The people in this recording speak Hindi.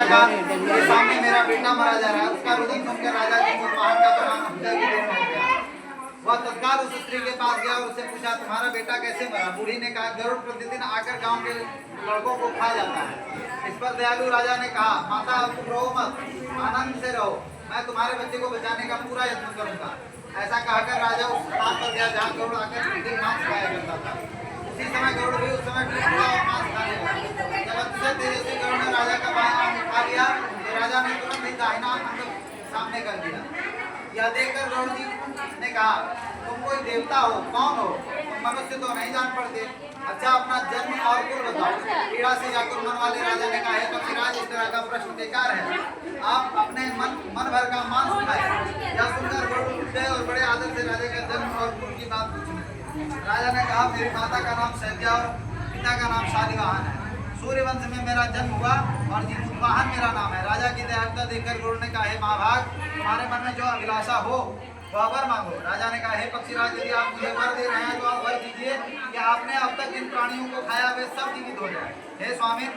लगा कि सामने मेरा बेटा मारा जा रहा है। उसका रुदन सुनकर राजा की मुस्कान का तो नाम हृदय की देर हो गया। वह तत्काल उस स्त्री के पास गया और उससे पूछा, तुम्हारा बेटा कैसे मरा? बूढ़ी ने कहा, गरुड़ प्रतिदिन आकर गांव के लड़कों को खा जाता है। इस पर दयालु राजा ने कहा, माता अब तुम रो मत, आनंद से रहो, मैं तुम्हारे बच्चे को बचाने का पूरा यत्न करूंगा। ऐसा कहकर राजा उस स्थान पर गया जहाँ गरुड़ आकर प्रतिदिन मांस खाया करता था। उसी समय गरुड़ भी उस समय टुकड़ा और मांस खाने लगा। जब अतिशय तेजस्वी गरुड़ ने राजा का बायां अंग उठा लिया तो राजा ने तुरंत ही दाहिना अंग सामने कर दिया। यह देखकर गरुड़ जी ने कहा, तुम कोई देवता हो? कौन हो? तुम मनुष्य तो नहीं जान पड़ते। अच्छा, अपना जन्म और कुल बताओ। पीड़ा से जाकर मन वाले राजा ने कहा, है पक्षीराज, इस तरह का प्रश्न बेकार है। आप अपने मन भर का मांस खाए। यह सुनकर गरुड़ उठ गए और बड़े आदर से राजा का जन्म और कुल की बात पूछी। राजा ने कहा, मेरी माता का नाम सैव्या और पिता का नाम शालिवाहन है। सूर्यवंश में मेरा जन्म हुआ और जीवुत्वाहन मेरा नाम है। राजा की दयालुता देखकर गरुड़ ने कहा, हे महाभाग, तुम्हारे मन में जो अभिलाषा हो वह वर मांगो। राजा ने कहा, हे पक्षीराज, यदि आप मुझे वर दे रहे हैं तो आप वर दीजिए कि आपने अब तक जिन प्राणियों को खाया वे सब जीवित हो जाए। हे स्वामी,